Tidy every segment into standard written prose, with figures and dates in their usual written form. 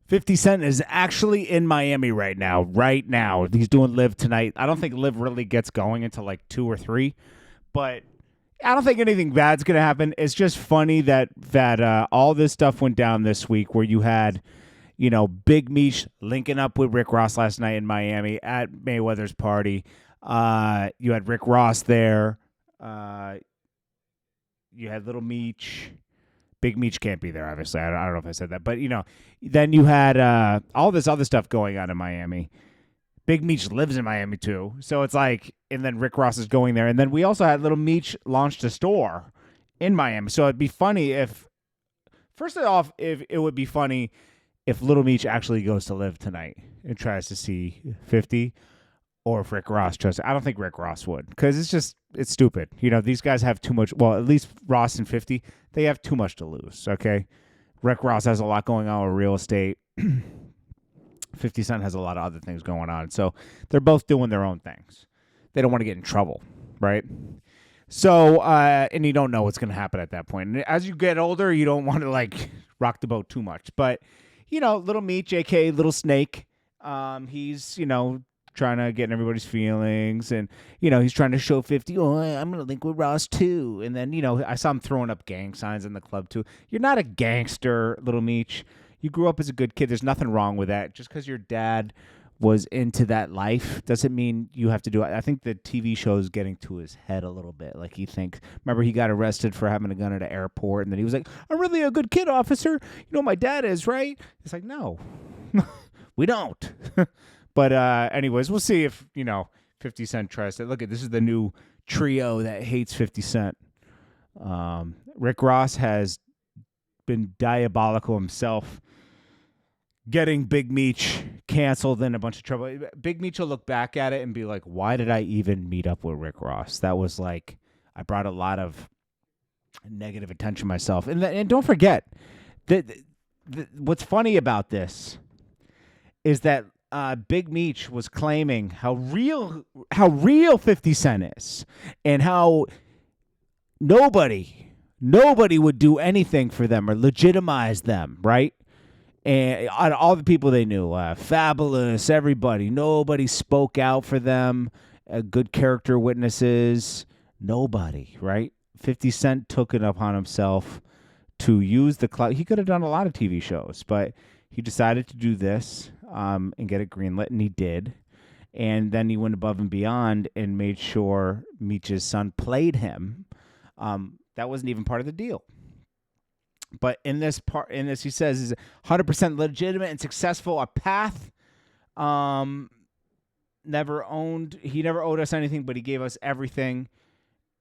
50 Cent is actually in Miami right now. Right now. He's doing Live tonight. I don't think Live really gets going until like 2 or 3. But I don't think anything bad's going to happen. It's just funny that all this stuff went down this week where you had, Big Meech linking up with Rick Ross last night in Miami at Mayweather's party. You had Rick Ross there. You had Little Meech. Big Meech can't be there, obviously. I don't know if I said that. But, then you had all this other stuff going on in Miami. Big Meech lives in Miami, too. So it's like, and then Rick Ross is going there. And then we also had Little Meech launched a store in Miami. So it'd be funny if, first off, if it would be funny if Little Meech actually goes to Live tonight and tries to see 50, or if Rick Ross tries to. I don't think Rick Ross would, because it's stupid. These guys have too much. Well, at least Ross and 50, they have too much to lose, okay? Rick Ross has a lot going on with real estate. 50 Cent has a lot of other things going on. So they're both doing their own things. They don't want to get in trouble, right? So, and you don't know what's going to happen at that point. And as you get older, you don't want to, rock the boat too much. But, Little Meech, a.k.a. Little Snake, he's, trying to get in everybody's feelings. And, he's trying to show 50, I'm going to link with Ross, too. And then, I saw him throwing up gang signs in the club, too. You're not a gangster, Little Meech. You grew up as a good kid. There's nothing wrong with that. Just because your dad was into that life doesn't mean you have to do it. I think the TV show is getting to his head a little bit. Like he thinks, remember he got arrested for having a gun at an airport, and then he was like, I'm really a good kid, officer. My dad is, right? It's like, no, we don't. But anyways, we'll see if, 50 Cent tries to. Look, this is the new trio that hates 50 Cent. Rick Ross has been diabolical himself, getting Big Meech canceled in a bunch of trouble. Big Meech will look back at it and be like, why did I even meet up with Rick Ross? That was like, I brought a lot of negative attention myself. And don't forget, what's funny about this is that Big Meech was claiming how real 50 Cent is, and how nobody would do anything for them or legitimize them, right? And all the people they knew, Fabulous, everybody, nobody spoke out for them, good character witnesses, nobody, right? 50 Cent took it upon himself to use the clout. He could have done a lot of TV shows, but he decided to do this and get it greenlit, and he did. And then he went above and beyond and made sure Meech's son played him. That wasn't even part of the deal. But in this he says is 100% legitimate and successful. A path, he never owed us anything, but he gave us everything,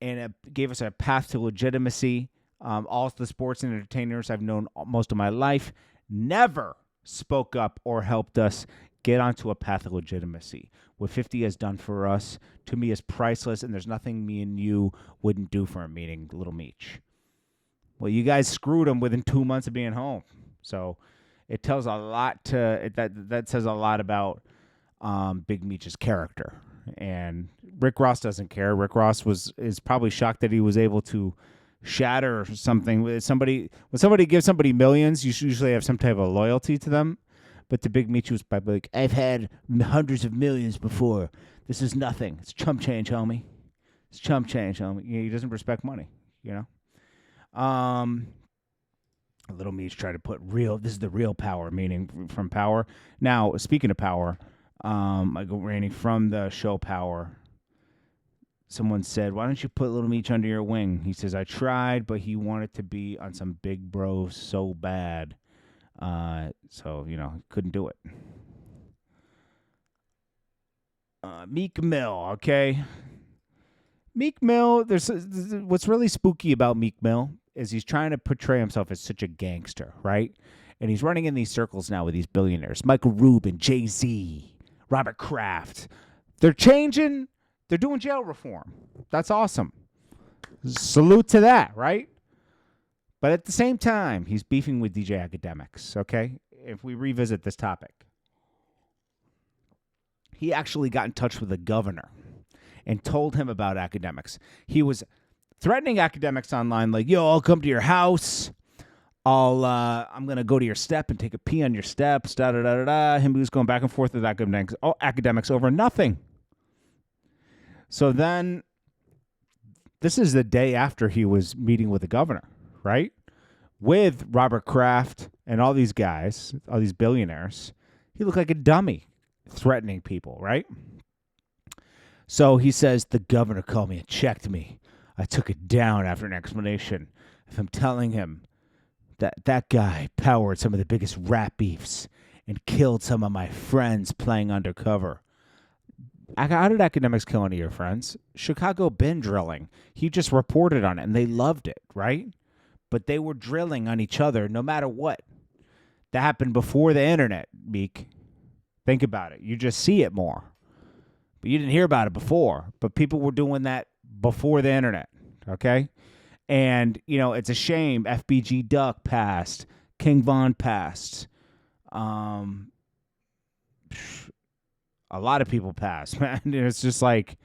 and it gave us a path to legitimacy. All the sports and entertainers I've known most of my life never spoke up or helped us get onto a path of legitimacy. What 50 has done for us, to me, is priceless, and there's nothing me and you wouldn't do for him, meaning Little Meech. Well, you guys screwed him within 2 months of being home. So it tells a lot that says a lot about Big Meech's character. And Rick Ross doesn't care. Rick Ross is probably shocked that he was able to shatter something. When somebody gives somebody millions, you usually have some type of loyalty to them. But to Big Meech was probably like, I've had hundreds of millions before. This is nothing. It's chump change, homie. It's chump change, homie. He doesn't respect money, Little Meech tried to put this is the real power, meaning from Power. Now, speaking of Power, I go Randy from the show Power. Someone said, why don't you put Little Meech under your wing? He says, I tried, but he wanted to be on some Big Bro so bad. So, couldn't do it. Meek Mill, okay? Meek Mill, what's really spooky about Meek Mill is he's trying to portray himself as such a gangster, right? And he's running in these circles now with these billionaires. Michael Rubin, Jay-Z, Robert Kraft. They're changing. They're doing jail reform. That's awesome. Salute to that, right? But at the same time, he's beefing with DJ Akademiks, okay? If we revisit this topic. He actually got in touch with the governor and told him about Akademiks. He was threatening Akademiks online, like, yo, I'll come to your house. I'm gonna go to your step and take a pee on your steps. Da da da da da. Him was going back and forth with academics over nothing. So then, this is the day after he was meeting with the governor, right? With Robert Kraft and all these guys, all these billionaires. He looked like a dummy, threatening people, right? So he says, the governor called me and checked me. I took it down after an explanation. If I'm telling him that guy powered some of the biggest rap beefs and killed some of my friends playing undercover. How did Akademiks kill any of your friends? Chicago been drilling. He just reported on it, and they loved it, right? But they were drilling on each other no matter what. That happened before the internet, Meek. Think about it. You just see it more. But you didn't hear about it before. But people were doing that before the internet, okay? And, it's a shame. FBG Duck passed. King Von passed. A lot of people passed, man. It's just like,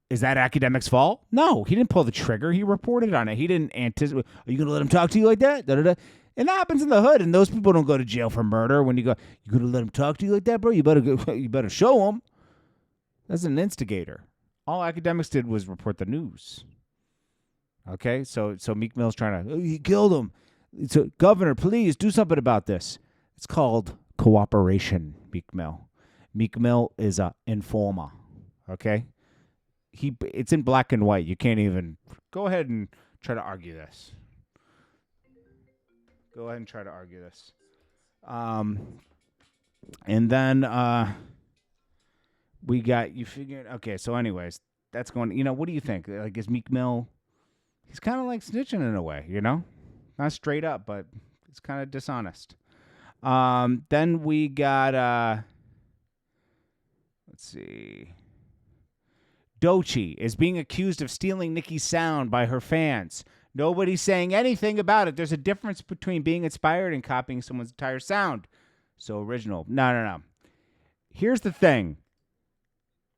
is that Akademiks' fault? No, he didn't pull the trigger. He reported on it. He didn't anticipate. Are you going to let him talk to you like that? Da-da-da. And that happens in the hood, and those people don't go to jail for murder. When you go, you going to let him talk to you like that, bro? You better show him. That's an instigator. All Akademiks did was report the news. Okay, so Meek Mill's trying to, he killed him. So, Governor, please do something about this. It's called cooperation, Meek Mill. Meek Mill is a informer. Okay, it's in black and white. You can't even go ahead and try to argue this. Go ahead and try to argue this. And then we got you figured. Okay, so anyways, that's going. What do you think? Like, is Meek Mill? He's kind of like snitching in a way, not straight up, but it's kind of dishonest. Then we got let's see. Doechii is being accused of stealing Nicki's sound by her fans. Nobody's saying anything about it. There's a difference between being inspired and copying someone's entire sound. So original. No. Here's the thing.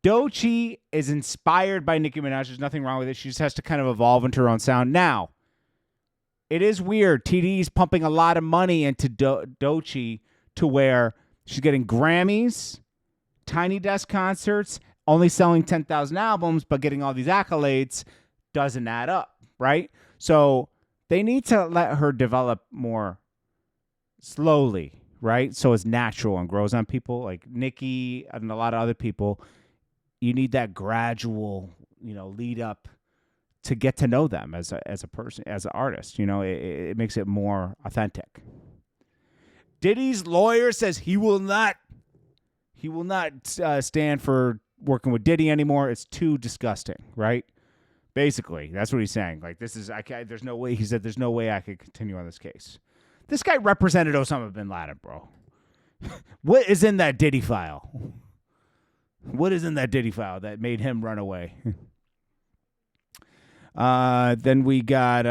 Doechii is inspired by Nicki Minaj. There's nothing wrong with it. She just has to kind of evolve into her own sound. Now, it is weird. TD's pumping a lot of money into Doechii to where she's getting Grammys, Tiny Desk concerts, only selling 10,000 albums, but getting all these accolades doesn't add up, right? So they need to let her develop more slowly, right? So it's natural and grows on people like Nicki and a lot of other people. You need that gradual, lead up to get to know them as a person, as an artist. It makes it more authentic. Diddy's lawyer says he will not stand for working with Diddy anymore. It's too disgusting, right? Basically, that's what he's saying. Like, there's no way. He said, "There's no way I could continue on this case." This guy represented Osama bin Laden, bro. What is in that Diddy file? What is in that Diddy file that made him run away? Then we got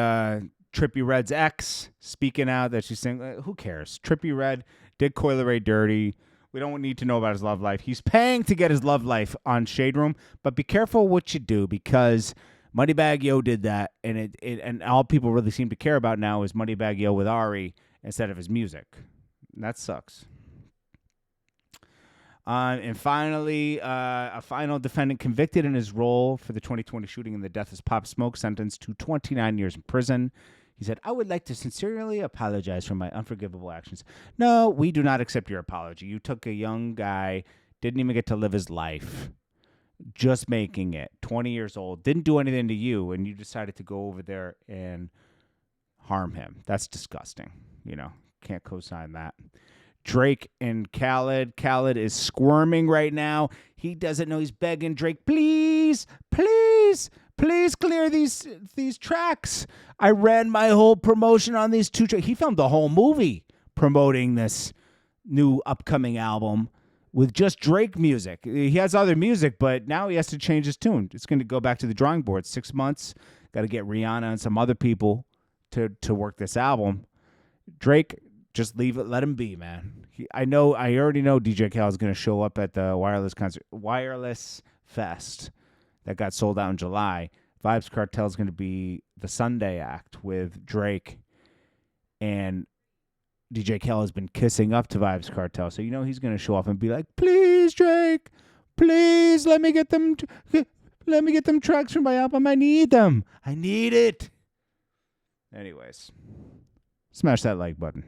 Trippie Redd's ex speaking out that she's saying, who cares? Trippie Redd did Coi Leray dirty. We don't need to know about his love life. He's paying to get his love life on Shade Room, but be careful what you do because Moneybagg Yo did that, and and all people really seem to care about now is Moneybagg Yo with Ari instead of his music. And that sucks. And finally, a final defendant convicted in his role for the 2020 shooting in the death of Pop Smoke, sentenced to 29 years in prison. He said, "I would like to sincerely apologize for my unforgivable actions." No, we do not accept your apology. You took a young guy, didn't even get to live his life, just making it, 20 years old, didn't do anything to you, and you decided to go over there and harm him. That's disgusting. Can't co-sign that. Drake and Khaled. Khaled is squirming right now. He doesn't know. He's begging Drake, please clear these tracks. I ran my whole promotion on these two tracks. He filmed the whole movie promoting this new upcoming album with just Drake music. He has other music, but now he has to change his tune. It's going to go back to the drawing board. 6 months. Got to get Rihanna and some other people to work this album. Drake, just leave it. Let him be, man. I already know DJ Khaled is going to show up at the Wireless Fest that got sold out in July. Vibes Cartel is going to be the Sunday act with Drake and DJ Khaled has been kissing up to Vibes Cartel, so he's going to show off and be like, "Please, Drake, please let me get them, let me get them tracks from my album. I need them. I need it." Anyways, smash that like button.